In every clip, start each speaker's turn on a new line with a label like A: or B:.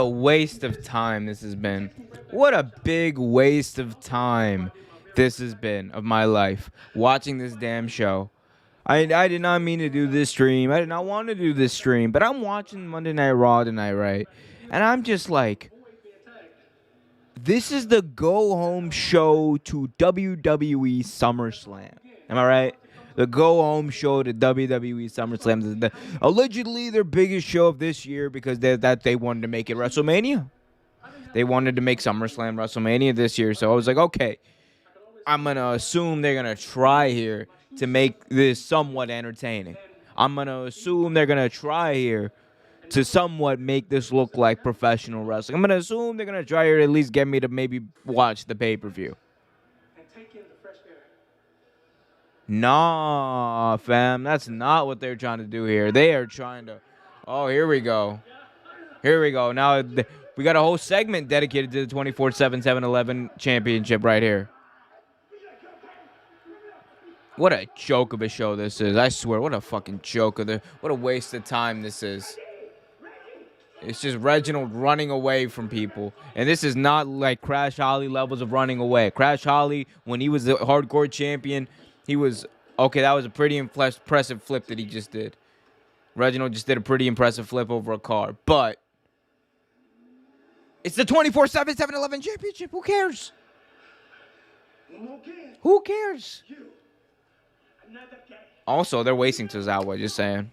A: a waste of time this has been. What a big waste of time this has been of my life. Watching this damn show. I did not mean to do this stream. I did not want to do this stream. But I'm watching Monday Night Raw tonight, right? And I'm just like, this is the go-home show to WWE SummerSlam. Am I right? The go-home show to WWE SummerSlam. Allegedly their biggest show of this year because they wanted to make it WrestleMania. They wanted to make SummerSlam WrestleMania this year. So I was like, okay, I'm going to assume they're going to try here to make this somewhat entertaining. I'm going to assume they're going to try here to somewhat make this look like professional wrestling. I'm going to assume they're going to try here to at least get me to maybe watch the pay-per-view. Nah, fam. That's not what they're trying to do here. They are trying to... Oh, here we go. Here we go. Now, we got a whole segment dedicated to the 24/7 7-Eleven championship right here. What a joke of a show this is. I swear, what a fucking joke of what a waste of time this is. It's just Reginald running away from people. And this is not like Crash Holly levels of running away. Crash Holly, when he was the hardcore champion, he was... Okay, that was a pretty impressive flip that he just did. Reginald just did a pretty impressive flip over a car. But it's the 24/7 7-Eleven championship. Who cares? Who cares? Also, they're wasting Tozawa, just saying.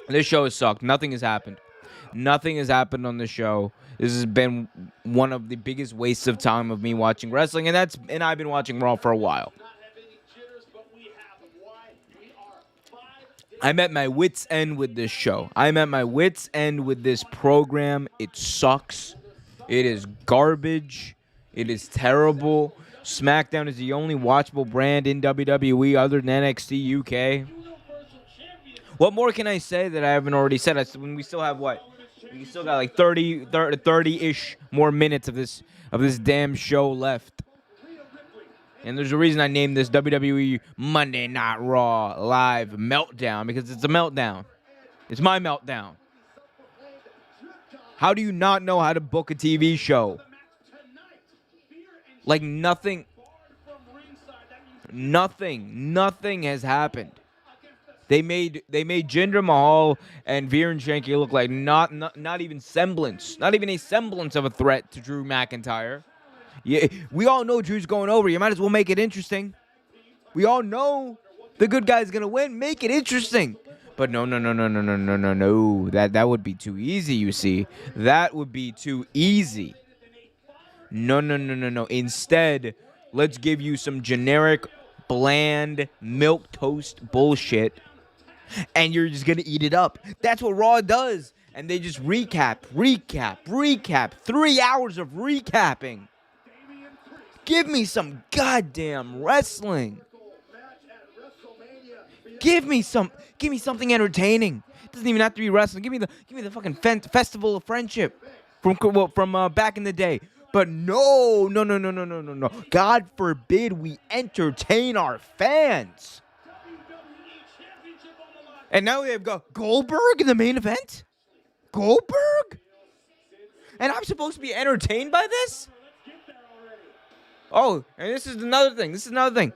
A: This show has sucked. Nothing has happened. Nothing has happened on the show. This has been one of the biggest wastes of time of me watching wrestling, and I've been watching Raw for a while. I'm at my wit's end with this show. I'm at my wit's end with this program. It sucks. It is garbage. It is terrible. SmackDown is the only watchable brand in WWE other than NXT UK. What more can I say that I haven't already said? When we still have what? We still got like 30-ish more minutes of this damn show left. And there's a reason I named this WWE Monday Night Raw Live Meltdown, because it's a meltdown. It's my meltdown. How do you not know how to book a TV show? Like nothing has happened. They made Jinder Mahal and Veer Shanky look like not even a semblance of a threat to Drew McIntyre. Yeah, we all know Drew's going over. You might as well make it interesting. We all know the good guy's gonna win. Make it interesting. But no. That would be too easy, you see. That would be too easy. No. Instead, let's give you some generic, bland, milquetoast bullshit, and you're just going to eat it up. That's what Raw does. And they just recap. 3 hours of recapping. Give me some goddamn wrestling. Give me something entertaining. It doesn't even have to be wrestling. Give me the fucking Festival of Friendship from back in the day. But no. God forbid we entertain our fans. And now they've got Goldberg in the main event? Goldberg? And I'm supposed to be entertained by this? Oh, and this is another thing.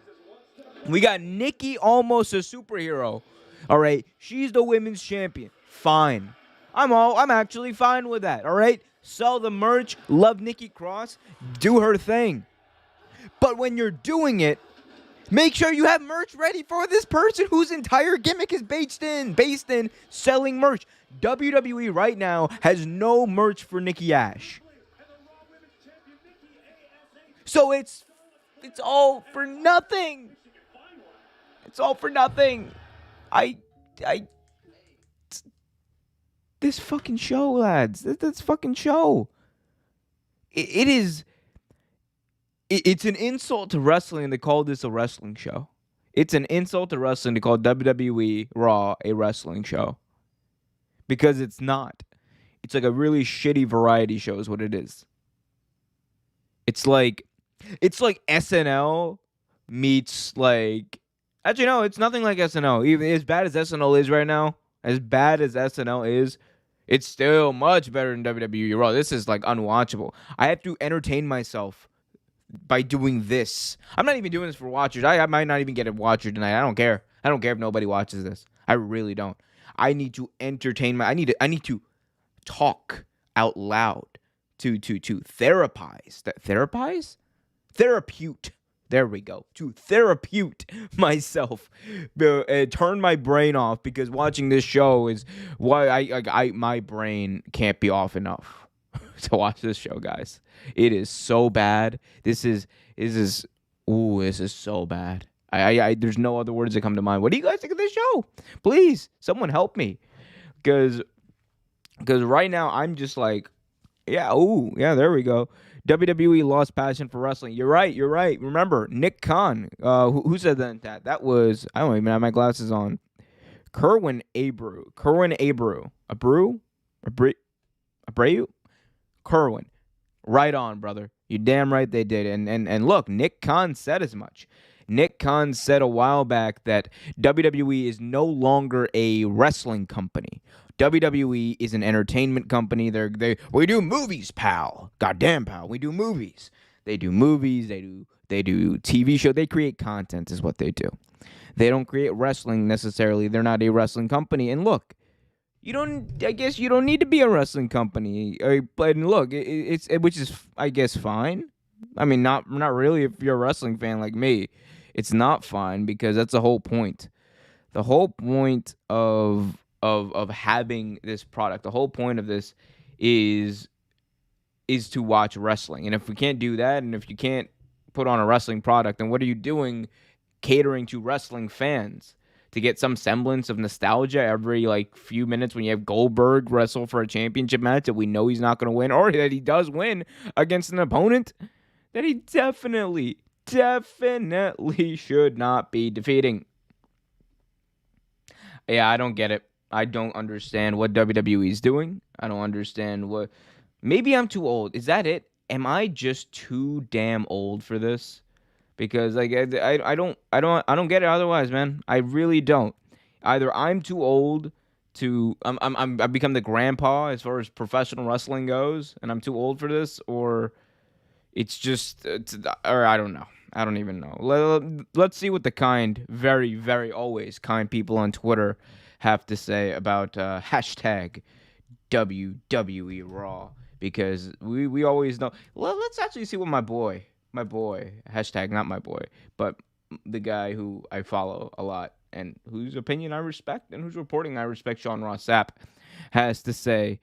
A: We got Nikki, almost a superhero. All right, she's the women's champion. Fine. I'm actually fine with that. All right? Sell the merch, love Nikki Cross, do her thing. But when you're doing it, make sure you have merch ready for this person whose entire gimmick is based in selling merch. WWE right now has no merch for Nikki Ash. So it's all for nothing. It's all for nothing. This fucking show, lads. This fucking show. It's an insult to wrestling to call this a wrestling show. It's an insult to wrestling to call WWE Raw a wrestling show. Because it's not. It's like a really shitty variety show is what it is. It's like SNL meets like... Actually, no, it's nothing like SNL. Even as bad as SNL is right now, as bad as SNL is, It's still much better than WWE Raw. This is like unwatchable. I have to entertain myself by doing this. I'm not even doing this for watchers. I might not even get a watcher tonight. I don't care. I don't care if nobody watches this. I really don't. I need to entertain I need to talk out loud to therapize. Therapize? Therapute. There we go. To therapute myself, turn my brain off, because watching this show is why I my brain can't be off enough to watch this show, guys. It is so bad. This is so bad. I there's no other words that come to mind. What do you guys think of this show? Please, someone help me, because right now I'm just like, yeah, there we go. WWE lost passion for wrestling. You're right. Remember, Nick Khan, who said that? That was, I don't even have my glasses on. Kerwin Abreu. Kerwin. Right on, brother. You're damn right they did. And look, Nick Khan said as much. Nick Khan said a while back that WWE is no longer a wrestling company. WWE is an entertainment company. We do movies, pal. Goddamn, pal. We do movies. They do movies. They do TV show. They create content is what they do. They don't create wrestling necessarily. They're not a wrestling company. And look, I guess you don't need to be a wrestling company. But look, which is, I guess, fine. I mean, not really if you're a wrestling fan like me. It's not fine, because that's the whole point. The whole point of having this product, the whole point of this is to watch wrestling. And if we can't do that, and if you can't put on a wrestling product, then what are you doing catering to wrestling fans? To get some semblance of nostalgia every few minutes when you have Goldberg wrestle for a championship match that we know he's not going to win, or that he does win against an opponent that he definitely should not be defeating. Yeah, I don't get it. I don't understand what WWE is doing. I don't understand what. Maybe I'm too old. Is that it? Am I just too damn old for this? Because I don't get it otherwise, man. I really don't. Either I'm too old to I've become the grandpa as far as professional wrestling goes, and I'm too old for this, or it's just or I don't know. I don't even know. Let's see what the kind, very, very always kind people on Twitter have to say about hashtag WWE Raw, because we always know. Well, let's actually see what my boy, hashtag not my boy, but the guy who I follow a lot and whose opinion I respect and whose reporting I respect, Sean Ross Sapp, has to say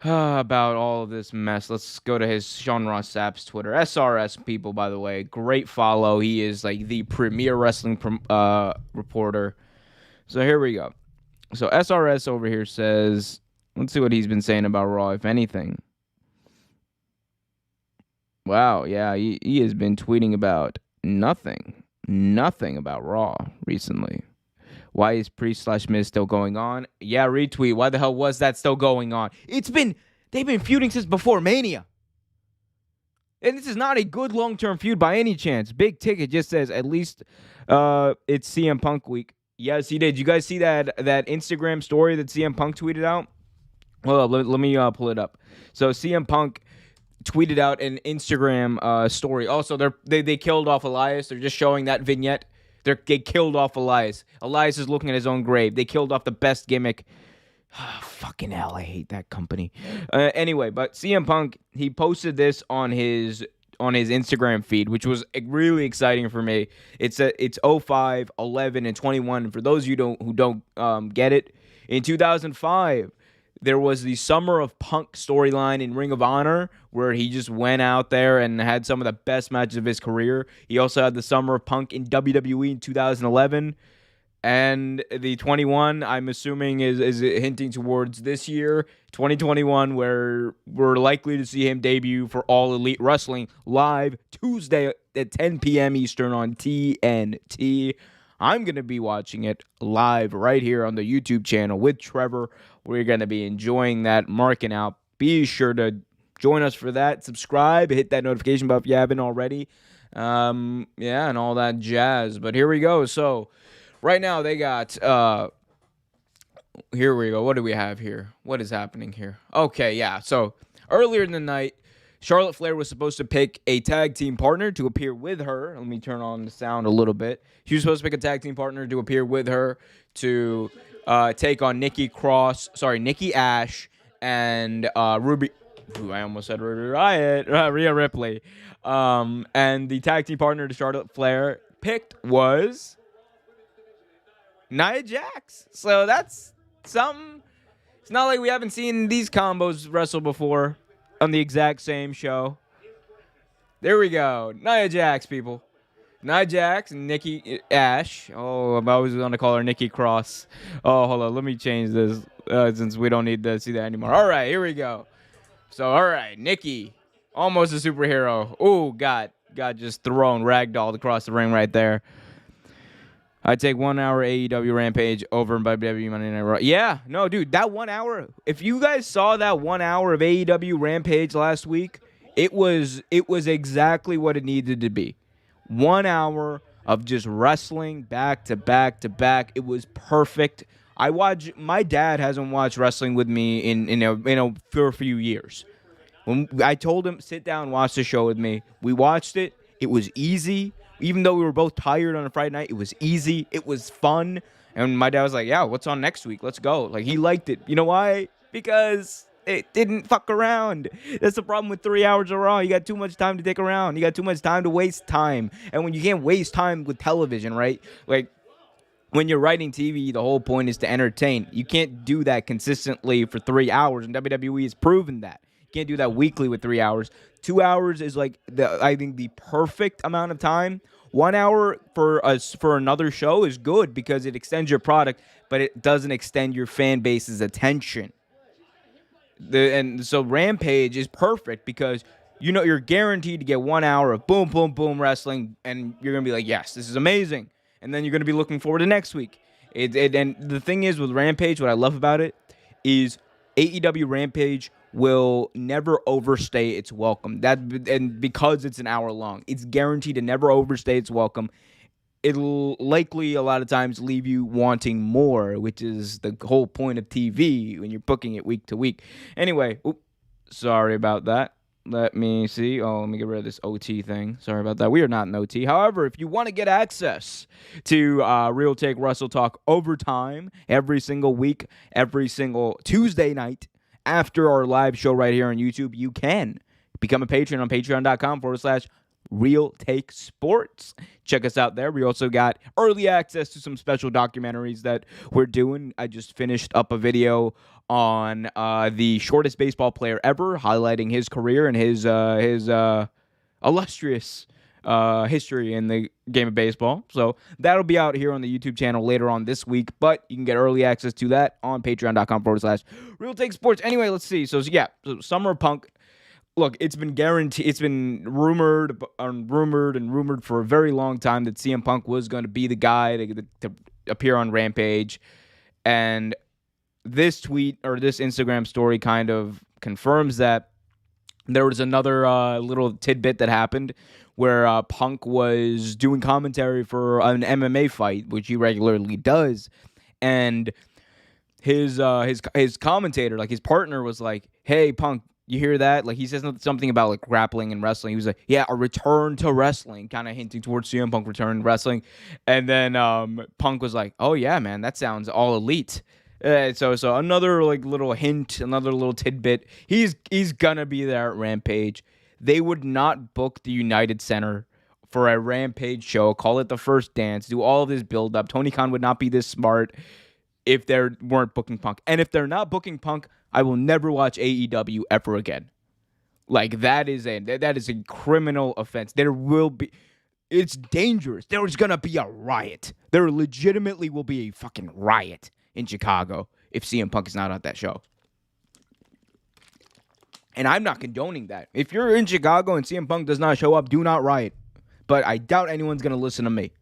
A: about all of this mess. Let's go to Sean Ross Sapp's Twitter. SRS people, by the way, great follow. He is like the premier wrestling reporter. So here we go. So SRS over here says, let's see what he's been saying about Raw, if anything. Wow, yeah, he has been tweeting about nothing about Raw recently. Why is Priest/Miz still going on? Yeah, retweet. Why the hell was that still going on? They've been feuding since before Mania. And this is not a good long-term feud by any chance. Big Ticket just says, at least it's CM Punk week. Yes, he did. You guys see that Instagram story that CM Punk tweeted out? Well, let me pull it up. So CM Punk tweeted out an Instagram story. Also, they killed off Elias. They're just showing that vignette. They killed off Elias. Elias is looking at his own grave. They killed off the best gimmick. Fucking hell, I hate that company. Anyway, but CM Punk, he posted this on his Instagram feed, which was really exciting for me. It's 05, 11, and 21. For those of you who don't get it, in 2005, there was the Summer of Punk storyline in Ring of Honor, where he just went out there and had some of the best matches of his career. He also had the Summer of Punk in WWE in 2011. And the 21, I'm assuming, is hinting towards this year, 2021, where we're likely to see him debut for All Elite Wrestling live Tuesday at 10 p.m. Eastern on TNT. I'm going to be watching it live right here on the YouTube channel with Trevor. We're going to be enjoying that, marking out. Be sure to join us for that. Subscribe, hit that notification bell if you haven't already. And all that jazz. But here we go. So right now they got Here we go. What do we have here? What is happening here? Okay, yeah. So earlier in the night, Charlotte Flair was supposed to pick a tag team partner to appear with her. Let me turn on the sound a little bit. She was supposed to pick a tag team partner to appear with her to take on Nikki Ash, and Ruby. Ooh, I almost said Ruby Riott, Rhea Ripley. And the tag team partner to Charlotte Flair picked was Nia Jax. So that's something. It's not like we haven't seen these combos wrestle before on the exact same show. There we go. Nia Jax, people. Nia Jax and Nikki Ash. Oh, I'm always going to call her Nikki Cross. Oh, hold on. Let me change this since we don't need to see that anymore. All right, here we go. So, all right, Nikki. Almost a superhero. Oh, got just thrown, ragdolled across the ring right there. I take 1 hour AEW Rampage over by WWE Monday Night Raw. Yeah, no, dude, that 1 hour. If you guys saw that 1 hour of AEW Rampage last week, it was exactly what it needed to be. 1 hour of just wrestling back to back to back. It was perfect. My dad hasn't watched wrestling with me for a few years. When I told him sit down and watch the show with me, we watched it. It was easy. Even though we were both tired on a Friday night, it was easy. It was fun. And my dad was like, yeah, what's on next week? Let's go. Like, he liked it. You know why? Because it didn't fuck around. That's the problem with 3 hours of Raw. You got too much time to dick around. You got too much time to waste time. And when you can't waste time with television, right? Like, when you're writing TV, the whole point is to entertain. You can't do that consistently for 3 hours, and WWE has proven that. You can't do that weekly with 3 hours. 2 hours is like I think the perfect amount of time. 1 hour for another show is good because it extends your product, but it doesn't extend your fan base's attention. And so Rampage is perfect because you're guaranteed to get 1 hour of boom, boom, boom wrestling, and you're gonna be like, yes, this is amazing. And then you're gonna be looking forward to next week. And the thing is with Rampage, what I love about it is AEW Rampage will never overstay its welcome. And because it's an hour long, it's guaranteed to never overstay its welcome. It'll likely a lot of times leave you wanting more, which is the whole point of TV when you're booking it week to week. Anyway, sorry about that. Let me see. Oh, let me get rid of this OT thing. Sorry about that. We are not in OT. However, if you want to get access to Real Take Wrestle Talk Overtime every single week, every single Tuesday night after our live show right here on YouTube, you can become a patron on patreon.com/Real Take Sports. Check us out there. We also got early access to some special documentaries that we're doing. I just finished up a video on the shortest baseball player ever, highlighting his career and his illustrious history in the game of baseball. So that'll be out here on the YouTube channel later on this week, but you can get early access to that on patreon.com/Real Take Sports. Anyway, let's see. So Summer Punk. Look, it's been guaranteed. It's been rumored for a very long time that CM Punk was going to be the guy to appear on Rampage, and this tweet or this Instagram story kind of confirms that. There was another little tidbit that happened where Punk was doing commentary for an MMA fight, which he regularly does, and his commentator, like his partner, was like, "Hey, Punk, you hear that?" Like, he says something about like grappling and wrestling. He was like, "Yeah, a return to wrestling," kind of hinting towards CM Punk return to wrestling, and then Punk was like, "Oh yeah, man, that sounds all elite." So another like little hint, another little tidbit. He's gonna be there at Rampage. They would not book the United Center for a Rampage show. Call it the First Dance. Do all of this build up. Tony Khan would not be this smart if they weren't booking Punk. And if they're not booking Punk, I will never watch AEW ever again. Like, that is a criminal offense. There will be. It's dangerous. There's gonna be a riot. There legitimately will be a fucking riot in Chicago if CM Punk is not at that show. And I'm not condoning that. If you're in Chicago and CM Punk does not show up, do not riot. But I doubt anyone's going to listen to me.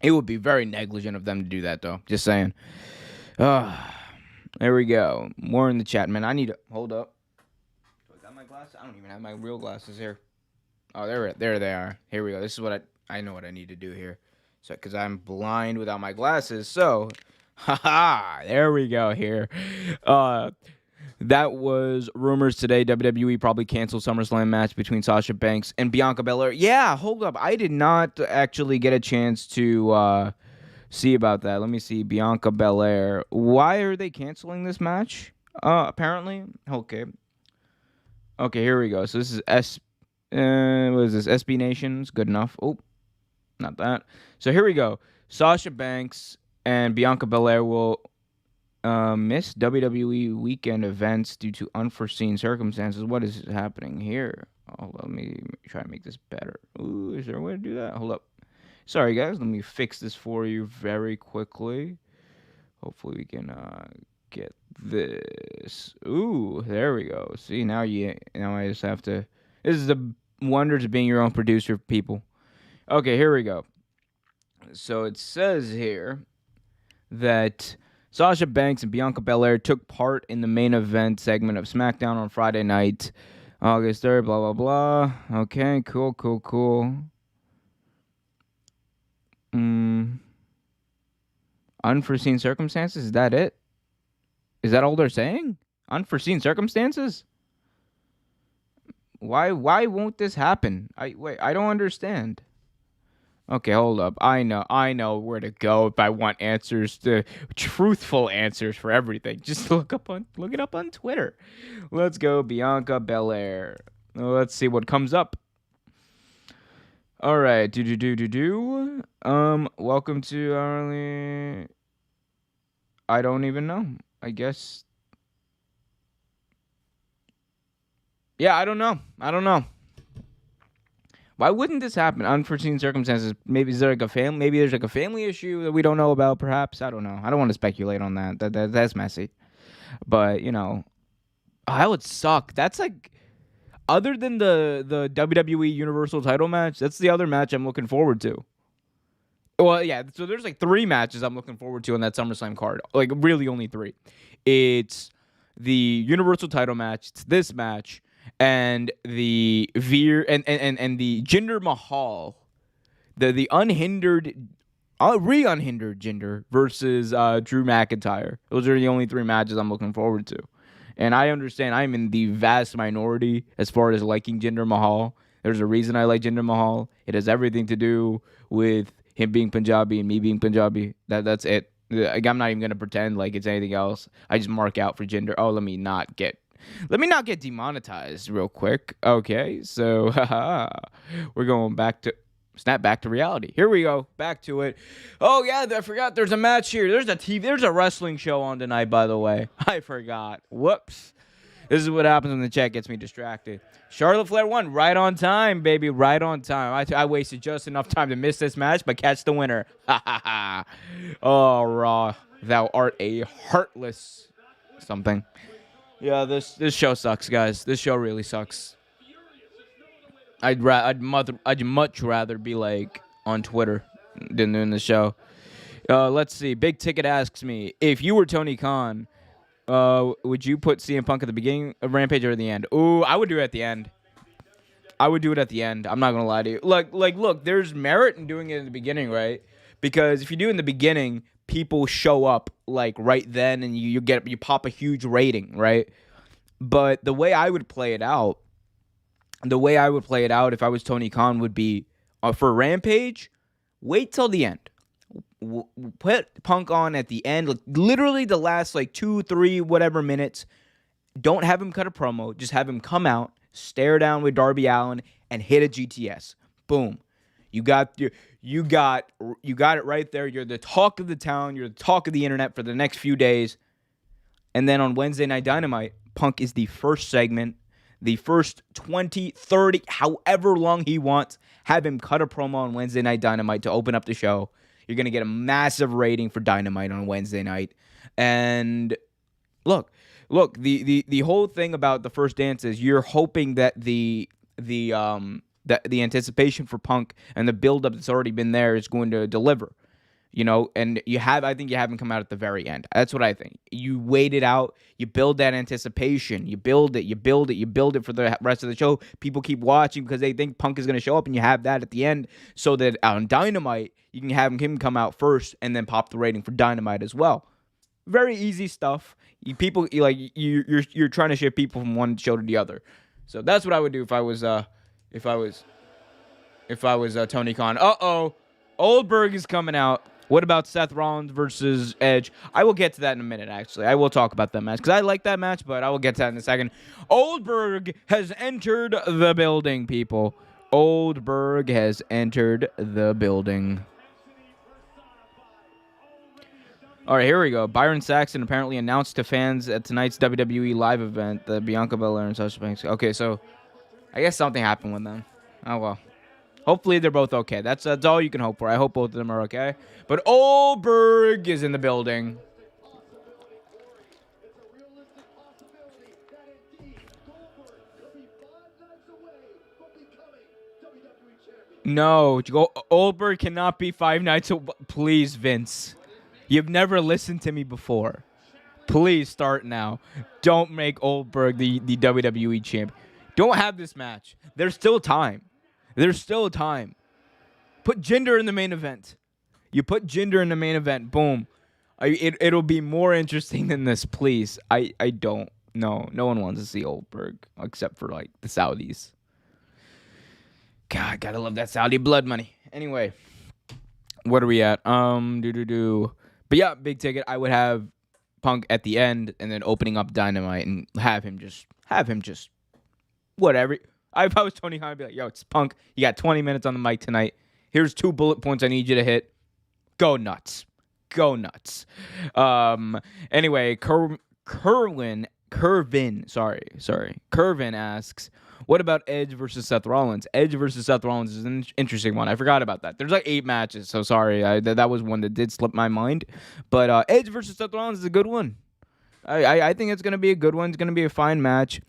A: It would be very negligent of them to do that, though. Just saying. There we go. More in the chat, man. I need to... Hold up. Do I got my glasses? I don't even have my real glasses here. Oh, there they are. Here we go. This is what I know what I need to do here. So, because I'm blind without my glasses. So... Haha, there we go here. That was rumors today. WWE probably canceled SummerSlam match between Sasha Banks and Bianca Belair. Yeah, hold up. I did not actually get a chance to see about that. Let me see. Bianca Belair. Why are they canceling this match? Apparently. Okay. Okay, here we go. So this is what is this? SB Nations. Good enough. Oh, not that. So here we go. Sasha Banks and Bianca Belair will miss WWE weekend events due to unforeseen circumstances. What is happening here? Oh, let me try to make this better. Ooh, is there a way to do that? Hold up. Sorry, guys. Let me fix this for you very quickly. Hopefully we can get this. Ooh, there we go. See, now I just have to. This is the wonders of being your own producer, people. Okay, here we go. So it says here that Sasha Banks and Bianca Belair took part in the main event segment of SmackDown on Friday night, August 3rd, blah, blah, blah. Okay, cool. Unforeseen circumstances? Is that it? Is that all they're saying? Unforeseen circumstances? Why won't this happen? I don't understand. Okay, hold up. I know where to go if I want truthful answers for everything. Just look it up on Twitter. Let's go, Bianca Belair. Let's see what comes up. All right, welcome to early. I don't even know. I guess. Yeah, I don't know. Why wouldn't this happen? Unforeseen circumstances. Maybe there's like a family issue that we don't know about. Perhaps I don't know. I don't want to speculate on that. That's messy. But that would suck. That's like, other than the WWE Universal Title match, that's the other match I'm looking forward to. Well, yeah. So there's like 3 matches I'm looking forward to on that SummerSlam card. Like really only 3. It's the Universal Title match. It's this match. And the and the Jinder Mahal, the unhindered, unhindered Jinder versus Drew McIntyre. Those are the only 3 matches I'm looking forward to. And I understand I'm in the vast minority as far as liking Jinder Mahal. There's a reason I like Jinder Mahal. It has everything to do with him being Punjabi and me being Punjabi. That's it. Like, I'm not even gonna pretend like it's anything else. I just mark out for Jinder. Oh, let me not get demonetized real quick. Okay, so we're going back to reality. Here we go, back to it. Oh yeah, I forgot there's a match here. There's a wrestling show on tonight, by the way. I forgot. Whoops. This is what happens when the chat gets me distracted. Charlotte Flair won right on time, baby, right on time. I wasted just enough time to miss this match, but catch the winner. Oh, Raw, thou art a heartless something. Yeah, this show sucks, guys. This show really sucks. I'd much rather be like on Twitter than doing the show. Let's see. Big Ticket asks me, if you were Tony Khan, would you put CM Punk at the beginning of Rampage or at the end? Ooh, I would do it at the end. I would do it at the end. I'm not gonna lie to you. Look, there's merit in doing it in the beginning, right? Because if you do it in the beginning, people show up like right then, and you pop a huge rating, right? But the way I would play it out if I was Tony Khan would be for Rampage, wait till the end. Put Punk on at the end, like, literally the last 2, 3, whatever minutes. Don't have him cut a promo. Just have him come out, stare down with Darby Allin, and hit a GTS. Boom. You got it right there. You're the talk of the town. You're the talk of the internet for the next few days. And then on Wednesday Night Dynamite, Punk is the first segment, the first 20, 30, however long he wants. Have him cut a promo on Wednesday Night Dynamite to open up the show. You're going to get a massive rating for Dynamite on Wednesday night. And look, the whole thing about the first dance is you're hoping that the anticipation for Punk and the build-up that's already been there is going to deliver. And I think you have him come out at the very end. That's what I think. You wait it out. You build that anticipation. You build it for the rest of the show. People keep watching because they think Punk is going to show up, and you have that at the end so that on Dynamite, you can have him come out first and then pop the rating for Dynamite as well. Very easy stuff. You're trying to shift people from one show to the other. So that's what I would do if I was Tony Khan. Oldberg is coming out. What about Seth Rollins versus Edge? I will get to that in a minute, actually. I will talk about that match because I like that match, but I will get to that in a second. Oldberg has entered the building, people. Oldberg has entered the building. All right, here we go. Byron Saxton apparently announced to fans at tonight's WWE live event that Bianca Belair and Sasha Banks. Okay, so I guess something happened with them. Oh, well. Hopefully they're both okay. That's all you can hope for. I hope both of them are okay. But Oldberg is in the building. No, Oldberg cannot be 5 nights away. Please, Vince. You've never listened to me before. Please start now. Don't make Oldberg the WWE champ. Don't have this match. There's still time. Put Jinder in the main event. You put Jinder in the main event. Boom. It'll be more interesting than this, please. I don't know. No one wants to see Oldberg except for like the Saudis. God, gotta love that Saudi blood money. Anyway, what are we at? But yeah, big ticket. I would have Punk at the end and then opening up Dynamite and have him just whatever. If I was Tony Khan, I'd be like, yo, it's Punk. You got 20 minutes on the mic tonight. Here's 2 bullet points I need you to hit. Go nuts. Anyway, Kervin asks, what about Edge versus Seth Rollins? Edge versus Seth Rollins is an interesting one. I forgot about that. There's like 8 matches, so sorry. That was one that did slip my mind. But Edge versus Seth Rollins is a good one. I think it's going to be a good one. It's going to be a fine match.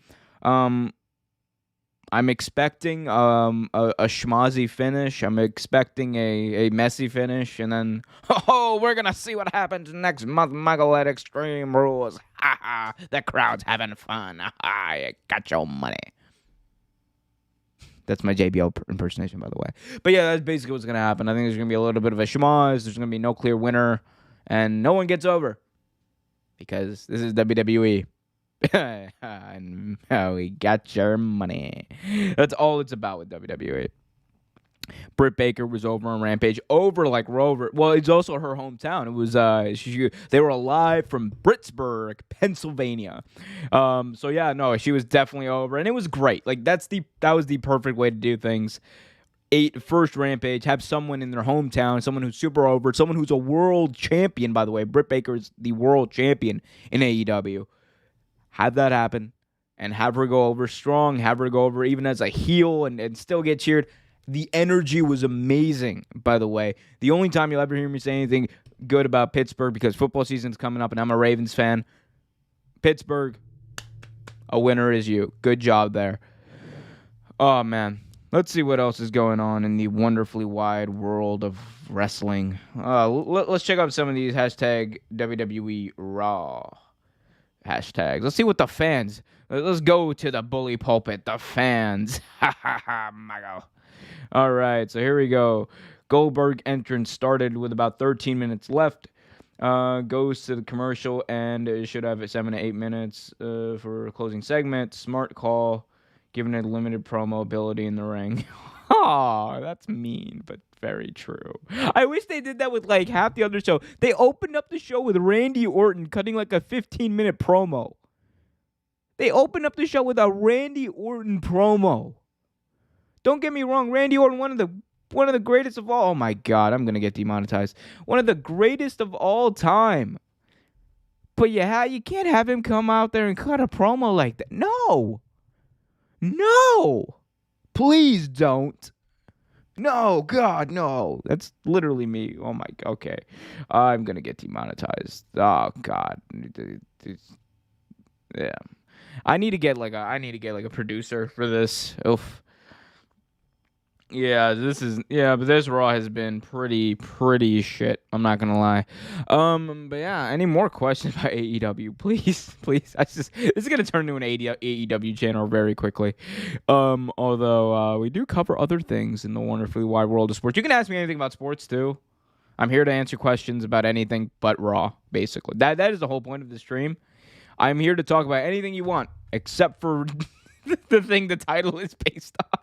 A: I'm expecting a schmozzy finish. I'm expecting a messy finish. And then, we're going to see what happens next month, Michael, at Extreme Rules. The crowd's having fun. You got your money. That's my JBL impersonation, by the way. But yeah, that's basically what's going to happen. I think there's going to be a little bit of a schmoz. There's going to be no clear winner. And no one gets over. Because this is WWE. And we got your money. That's all it's about with WWE. Britt Baker was over on Rampage. Over like Rover. Well, it's also her hometown. It was they were live from Pittsburgh, Pennsylvania. So yeah, no, she was definitely over, and it was great. Like that was the perfect way to do things. First Rampage, have someone in their hometown, someone who's super over, someone who's a world champion, by the way. Britt Baker is the world champion in AEW. Have that happen and have her go over strong, have her go over even as a heel and still get cheered. The energy was amazing, by the way. The only time you'll ever hear me say anything good about Pittsburgh, because football season's coming up and I'm a Ravens fan. Pittsburgh, a winner is you. Good job there. Oh, man. Let's see what else is going on in the wonderfully wide world of wrestling. Let's check out some of these hashtag WWE Raw hashtags. Let's see what the fans. Let's go to the bully pulpit. The fans. Ha ha ha, Michael. All right, so here we go. Goldberg entrance started with about 13 minutes left. Goes to the commercial and it should have 7 to 8 minutes for a closing segment. Smart call, given a limited promo ability in the ring. Oh, that's mean, but very true. I wish they did that with like half the other show. They opened up the show with Randy Orton cutting like a 15-minute promo. They opened up the show with a Randy Orton promo. Don't get me wrong, Randy Orton, one of the greatest of all. Oh my God, I'm gonna get demonetized. One of the greatest of all time. But you can't have him come out there and cut a promo like that. No. Please don't. No, God, no. That's literally me. Oh my, okay. I'm gonna get demonetized. Oh God. Yeah. I need to get like a producer for this. Oof. Yeah, but this Raw has been pretty shit. I'm not gonna lie. But yeah, any more questions about AEW? Please, please. This is gonna turn into an AEW channel very quickly. Although we do cover other things in the wonderfully wide world of sports. You can ask me anything about sports too. I'm here to answer questions about anything but Raw. Basically, that is the whole point of the stream. I'm here to talk about anything you want, except for the thing the title is based on.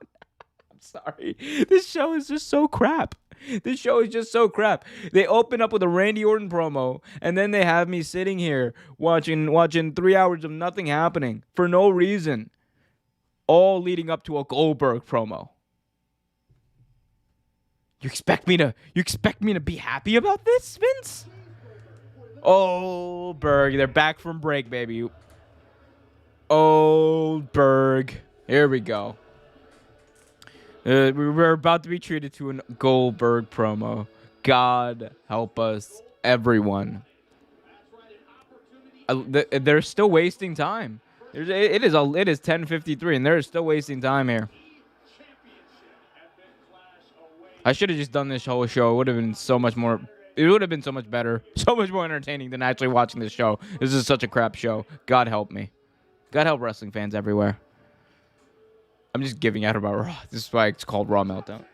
A: Sorry. This show is just so crap. This show is just so crap. They open up with a Randy Orton promo, and then they have me sitting here watching 3 hours of nothing happening for no reason, all leading up to a Goldberg promo. You expect me to be happy about this, Vince? Oh, Berg, they're back from break, baby. Oh, Berg. Here we go. We were about to be treated to a Goldberg promo. God help us, everyone. They're still wasting time. It is 10:53, and they're still wasting time here. I should have just done this whole show. It would have been so much more. It would have been so much better, so much more entertaining than actually watching this show. This is such a crap show. God help me. God help wrestling fans everywhere. I'm just giving out about Raw. This is why it's called Raw Meltdown.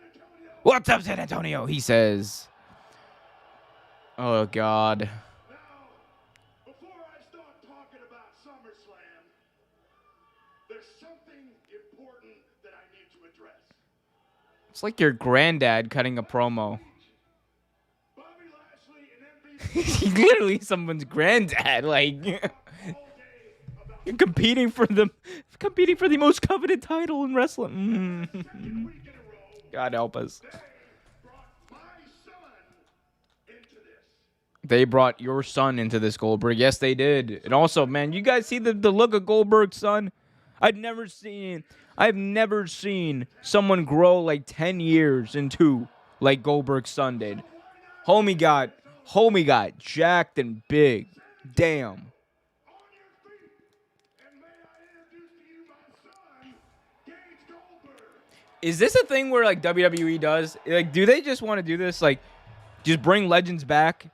A: What's up, San Antonio? He says. Oh, God.
B: Now, before I start talking about SummerSlam, there's something important that I need to address.
A: It's like your granddad cutting a promo.
B: Bobby Lashley and MVP.
A: He's literally someone's granddad. Like. You're competing for the most coveted title in wrestling. God help us. They brought your son into this, Goldberg. Yes, they did. And also, man, you guys see the look of Goldberg's son? I've never seen someone grow like 10 years in two like Goldberg's son did. Homie got jacked and big. Damn. Is this a thing where like WWE does? Like, do they just want to do this? Like, just bring legends back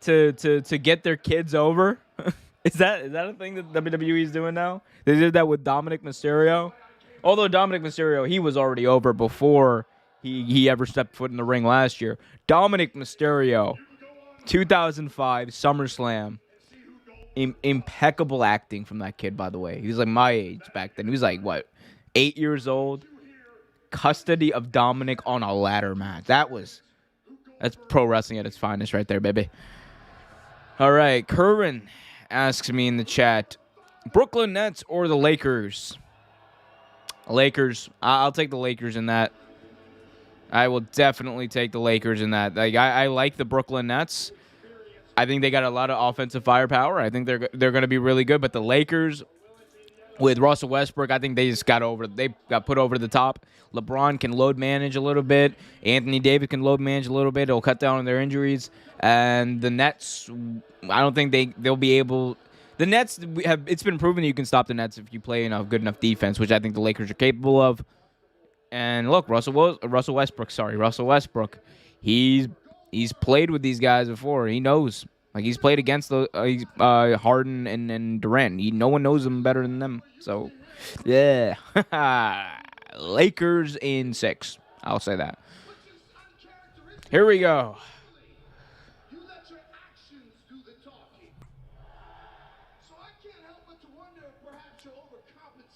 A: to get their kids over? Is that a thing that WWE is doing now? They did that with Dominic Mysterio. Although Dominic Mysterio, he was already over before he ever stepped foot in the ring last year. Dominic Mysterio, 2005 SummerSlam. Impeccable acting from that kid, by the way. He was like my age back then. He was like, what, 8 years old? Custody of Dominic on a ladder match. That's pro wrestling at its finest right there, baby. All right, Curran asks me in the chat, Brooklyn Nets or the Lakers? Lakers. I'll take the Lakers in that. I will definitely take the Lakers in that. Like I like the Brooklyn Nets. I think they got a lot of offensive firepower. I think they're going to be really good, but the Lakers with Russell Westbrook, I think they got put over the top. LeBron can load manage a little bit. Anthony Davis can load manage a little bit. It'll cut down on their injuries. And the Nets, I don't think they'll be able. The Nets it's been proven that you can stop the Nets if you play good enough defense, which I think the Lakers are capable of. And look, Russell Westbrook, he's played with these guys before. He knows. Like, he's played against Harden and Durant. No one knows him better than them. So, yeah. Lakers in 6. I'll say that. Here we go.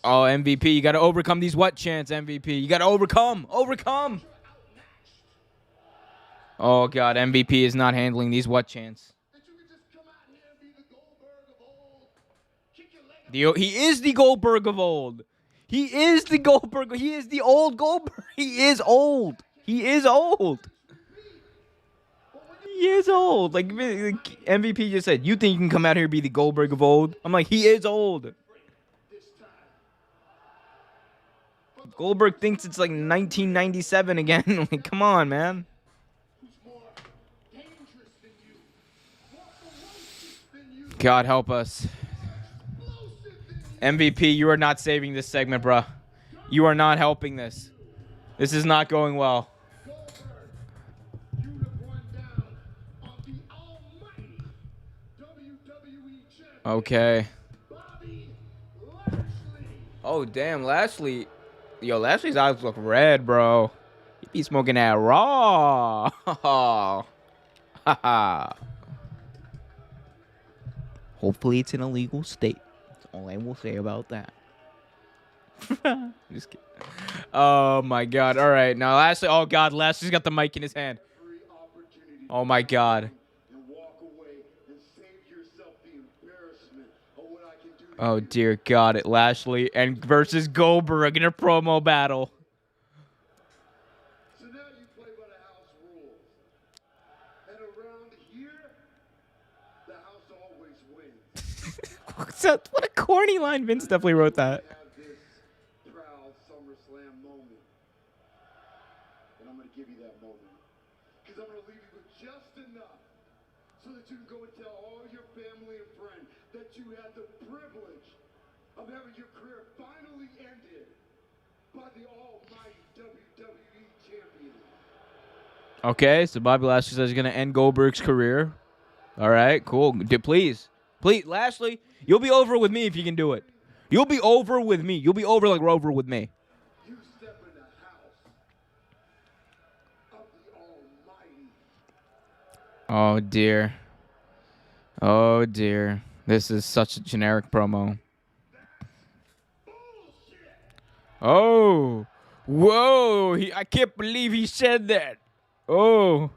A: Oh, MVP, you got to overcome these what chants, MVP? You got to overcome. Oh, God, MVP is not handling these what chants. He is the Goldberg of old. He is the Goldberg. He is the old Goldberg. He is old. Like MVP just said, you think you can come out here and be the Goldberg of old? I'm like, he is old. Goldberg thinks it's like 1997 again. Like, come on, man. God help us. MVP, you are not saving this segment, bruh. You are not helping this. This is not going well.
B: Goldberg, you have run down on the almighty WWE champion,
A: Okay.
B: Bobby Lashley.
A: Oh, damn, Lashley. Yo, Lashley's eyes look red, bro. He be smoking that raw. Hopefully it's in a legal state. That's all I will say about that. Just kidding. Oh, my God. All right. Now, Lashley. Oh, God. Lashley's got the mic in his hand.
B: Every opportunity
A: Oh, my God.
B: and walk away and save yourself the embarrassment of what I can do to
A: Oh,
B: you.
A: dear God. It Lashley and versus Goldberg in a promo battle.
B: So now you play by the house rules. And around here, the house always wins.
A: What a corny line. Vince definitely wrote that.
B: Have this proud SummerSlam moment. And I'm going to give you that moment. Because I'm going to leave you with just enough so that you can go and tell all your family and friends that you had the privilege of having your career finally ended by the almighty WWE champion.
A: Okay, so Bobby Lashley says he's going to end Goldberg's career. All right, cool. Please, Lashley, you'll be over with me if you can do it. You'll be over with me. You'll be over like Rover with me.
B: You step in the house of the almighty.
A: Oh, dear. Oh, dear. This is such a generic promo. Oh. Whoa. I can't believe he said that. Oh.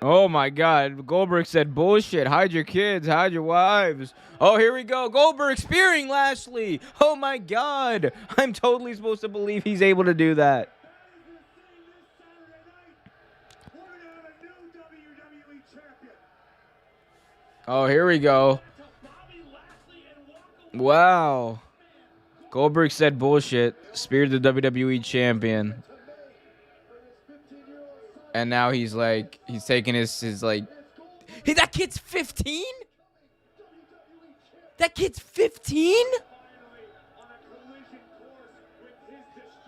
A: Oh, my God. Goldberg said bullshit. Hide your kids. Hide your wives. Oh, here we go. Goldberg spearing Lashley. Oh, my God. I'm totally supposed to believe he's able to do that. Oh, here we go. Wow. Goldberg said bullshit. Speared the WWE champion. And now he's taking his like, hey, that kid's 15? That kid's 15?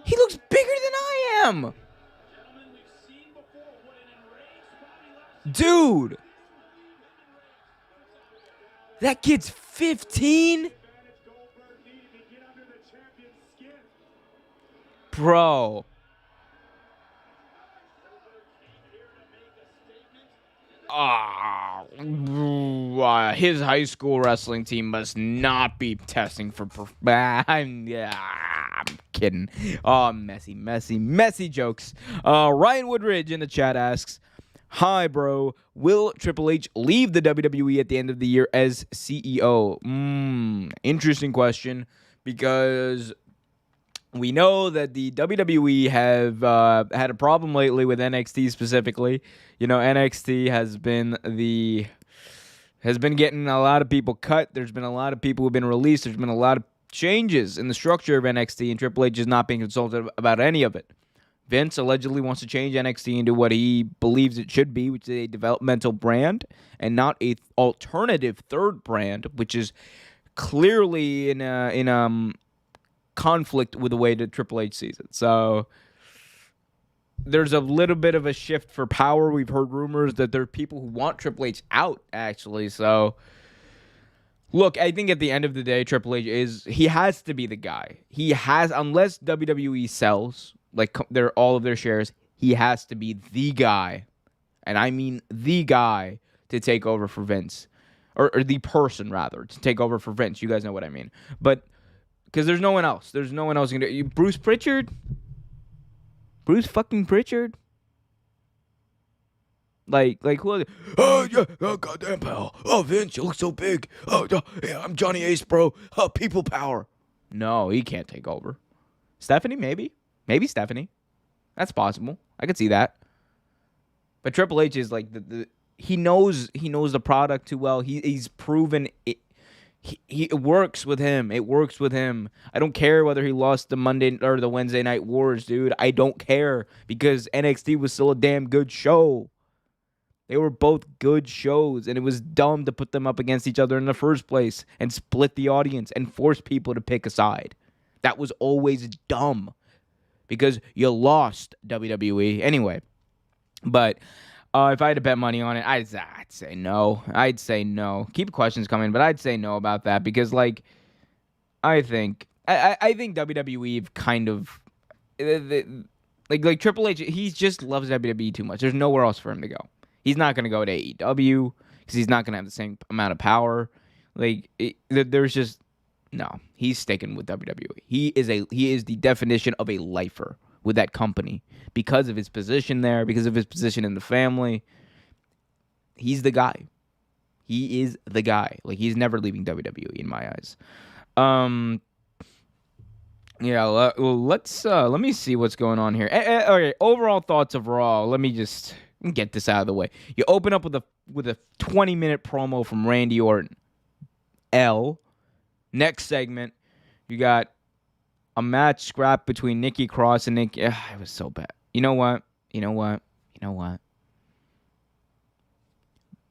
A: He looks bigger than I am. Dude. That kid's 15? Bro. His high school wrestling team must not be testing for. I'm kidding. Oh, messy jokes. Ryan Woodridge in the chat asks, "Hi, bro. Will Triple H leave the WWE at the end of the year as CEO?" Interesting question, because we know that the WWE have had a problem lately with NXT specifically. You know, NXT has been getting a lot of people cut. There's been a lot of people who have been released. There's been a lot of changes in the structure of NXT, and Triple H is not being consulted about any of it. Vince allegedly wants to change NXT into what he believes it should be, which is a developmental brand and not a alternative third brand, which is clearly in conflict with the way that Triple H sees it. So there's a little bit of a shift for power. We've heard rumors that there are people who want Triple H out, actually. So look, I think at the end of the day, Triple H he has to be the guy. He has, unless WWE sells all of their shares, he has to be the guy. And I mean the guy to take over for Vince. Or the person, rather, to take over for Vince. You guys know what I mean. But because there's no one else. There's no one else who can do it. Bruce Pritchard? Bruce fucking Pritchard? Like who are they? Oh, yeah, oh, goddamn, pal. Oh, Vince, you look so big. Oh, yeah, I'm Johnny Ace, bro. Oh, people power. No, he can't take over. Stephanie, maybe. Maybe Stephanie. That's possible. I could see that. But Triple H is like he knows the product too well. He's proven it. It works with him. It works with him. I don't care whether he lost the Monday or the Wednesday Night Wars, dude. I don't care, because NXT was still a damn good show. They were both good shows, and it was dumb to put them up against each other in the first place and split the audience and force people to pick a side. That was always dumb because you lost WWE anyway. But if I had to bet money on it, I'd say no. I'd say no. Keep questions coming, but I'd say no about that because, like, I think WWE kind of like Triple H. He just loves WWE too much. There's nowhere else for him to go. He's not going to go to AEW because he's not going to have the same amount of power. Like, there's just no. He's sticking with WWE. He is the definition of a lifer with that company because of his position there, because of his position in the family. He's the guy. He is the guy. Like, he's never leaving WWE in my eyes. Yeah, let me see what's going on here. Okay, overall thoughts of Raw. Let me just get this out of the way. You open up with a 20-minute promo from Randy Orton. Next segment, you got a match scrap between Nikki Cross and Nikki. It was so bad. You know what?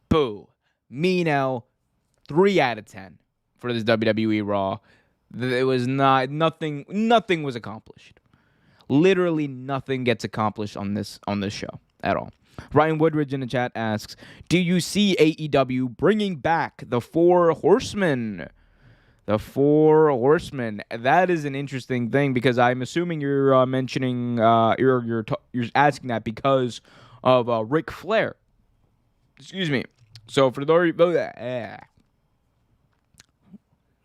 A: Boo. Me now, 3 out of 10 for this WWE Raw. It was nothing was accomplished. Literally nothing gets accomplished on this show at all. Ryan Woodridge in the chat asks, do you see AEW bringing back the Four Horsemen? The Four Horsemen. That is an interesting thing because I'm assuming you're mentioning you're asking that because of Ric Flair. Excuse me. So for those, let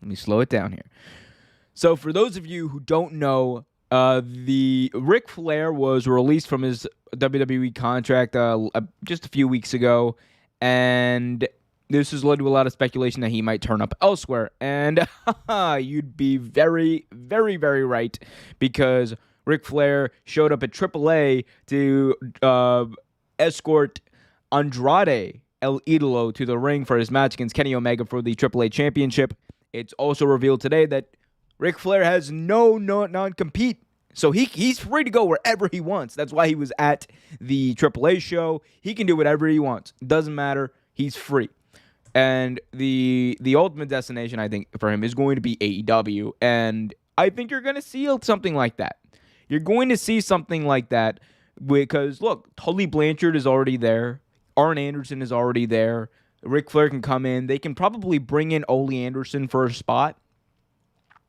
A: me slow it down here. So for those of you who don't know, the Ric Flair was released from his WWE contract just a few weeks ago, and this has led to a lot of speculation that he might turn up elsewhere. And you'd be very, very, very right, because Ric Flair showed up at AAA to escort Andrade El Idolo to the ring for his match against Kenny Omega for the AAA Championship. It's also revealed today that Ric Flair has no non-compete. So he's free to go wherever he wants. That's why he was at the AAA show. He can do whatever he wants. Doesn't matter. He's free. And the ultimate destination, I think, for him is going to be AEW. And I think you're going to see something like that. You're going to see something like that because, look, Tully Blanchard is already there. Arn Anderson is already there. Ric Flair can come in. They can probably bring in Ole Anderson for a spot.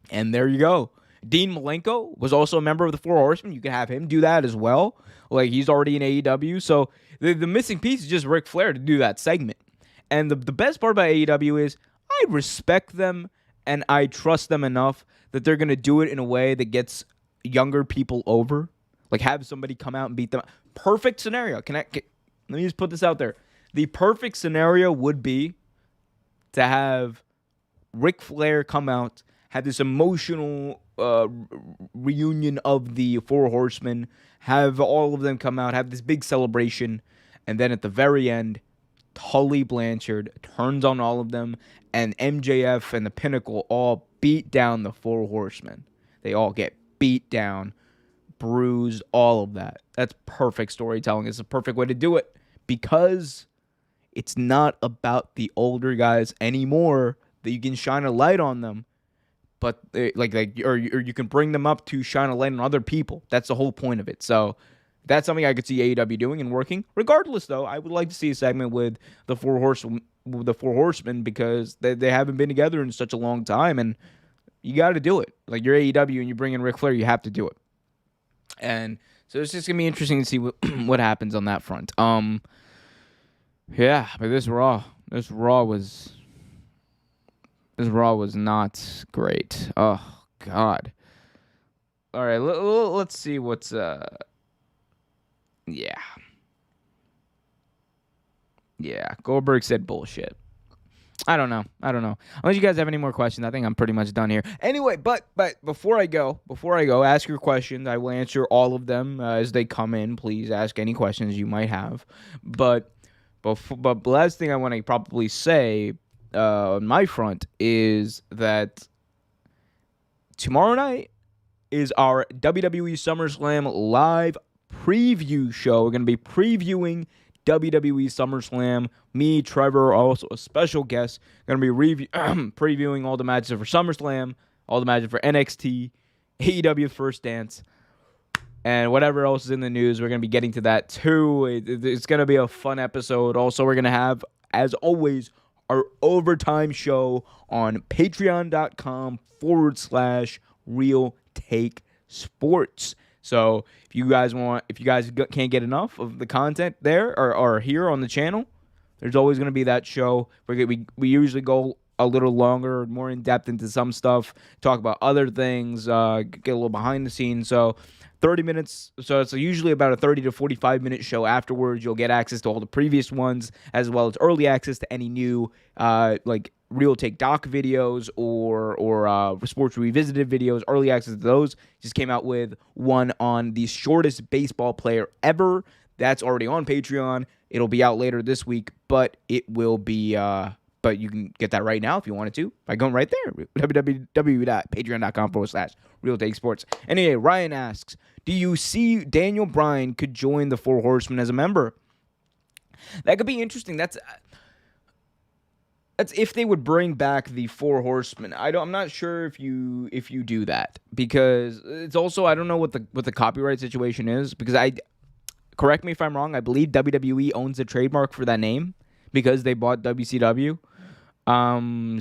A: And there you go. Dean Malenko was also a member of the Four Horsemen. You could have him do that as well. Like, he's already in AEW. So the missing piece is just Ric Flair to do that segment. And the best part about AEW is I respect them and I trust them enough that they're going to do it in a way that gets younger people over. Like, have somebody come out and beat them. Perfect scenario. Let me just put this out there. The perfect scenario would be to have Ric Flair come out, have this emotional reunion of the Four Horsemen, have all of them come out, have this big celebration, and then at the very end, Tully Blanchard turns on all of them, and MJF and the Pinnacle all beat down the Four Horsemen. They all get beat down, bruised, all of that. That's perfect storytelling. It's a perfect way to do it because it's not about the older guys anymore that you can shine a light on them. But or you can bring them up to shine a light on other people. That's the whole point of it. So that's something I could see AEW doing and working. Regardless, though, I would like to see a segment with the Four Horsemen because they haven't been together in such a long time, and you got to do it. Like, you're AEW and you bring in Ric Flair, you have to do it. And so it's just gonna be interesting to see what happens on that front. Yeah, but this Raw was not great. Oh, God. All right, let's see what's... Yeah. Goldberg said bullshit. I don't know. Unless you guys have any more questions, I think I'm pretty much done here. Anyway, but before I go, ask your questions. I will answer all of them as they come in. Please ask any questions you might have. But the last thing I want to probably say on my front is that tomorrow night is our WWE SummerSlam live preview show. We're going to be previewing WWE SummerSlam. Me, Trevor, also a special guest, going to be previewing all the matches for SummerSlam, all the matches for NXT, AEW First Dance, and whatever else is in the news. We're going to be getting to that too. It's going to be a fun episode. Also, we're going to have, as always, our overtime show on patreon.com/Real Take Sports. So if you guys can't get enough of the content there or here on the channel, there's always going to be that show. We usually go a little longer, more in depth into some stuff, talk about other things, get a little behind the scenes. So 30 minutes. So it's usually about a 30 to 45 minute show. Afterwards, you'll get access to all the previous ones, as well as early access to any new like Real Take Doc videos or Sports Revisited videos. Early access to those. Just came out with one on the shortest baseball player ever. That's already on Patreon. It'll be out later this week, but it will be. But you can get that right now if you wanted to by going right there, www.patreon.com/Real Take Sports. Anyway, Ryan asks, do you see Daniel Bryan could join the Four Horsemen as a member? That could be interesting. That's if they would bring back the Four Horsemen. I'm not sure if you do that, because it's also, I don't know what the copyright situation is, because correct me if I'm wrong, I believe WWE owns the trademark for that name because they bought WCW.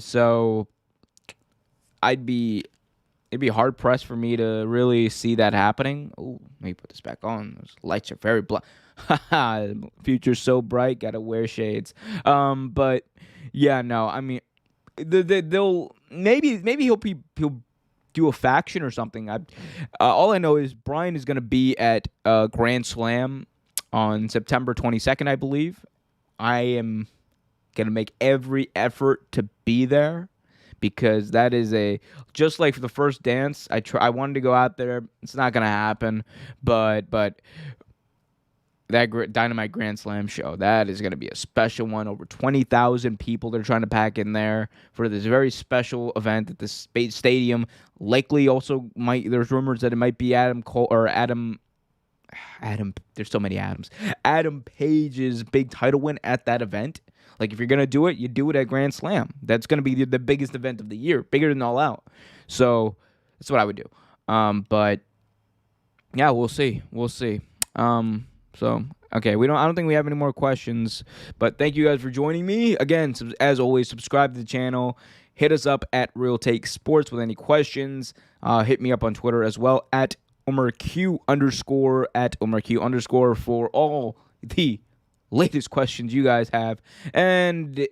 A: So it'd be hard pressed for me to really see that happening. Oh, let me put this back on. Those lights are very bright. Future's so bright, gotta wear shades. But yeah, no, I mean, they'll maybe he'll do a faction or something. All I know is Bryan is gonna be at Grand Slam on September 22nd, I believe. I am going to make every effort to be there, because that is just like for the First Dance, I wanted to go out there. It's not going to happen, but that Dynamite Grand Slam show, that is going to be a special one. Over 20,000 people they're trying to pack in there for this very special event at this stadium. Likely also there's rumors that it might be Adam, there's so many Adams. Adam Page's big title win at that event. Like, if you're going to do it, you do it at Grand Slam. That's going to be the biggest event of the year, bigger than All Out. So that's what I would do. But yeah, we'll see. Okay, I don't think we have any more questions, but thank you guys for joining me. Again, as always, subscribe to the channel. Hit us up at Real Take Sports with any questions. Hit me up on Twitter as well at @OmarQ_, for all the latest questions you guys have. And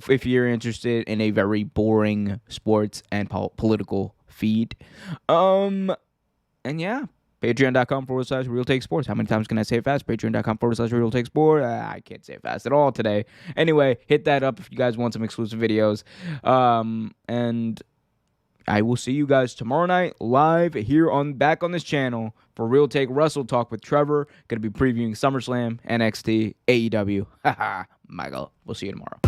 A: if you're interested in a very boring sports and political feed. And yeah, patreon.com/Real Take Sports. How many times can I say it fast? Patreon.com/Real Take Sports. I can't say it fast at all today. Anyway, hit that up if you guys want some exclusive videos. And I will see you guys tomorrow night live here back on this channel for Real Take Wrestle Talk with Trevor. Going to be previewing SummerSlam, NXT, AEW. Haha, Michael. We'll see you tomorrow.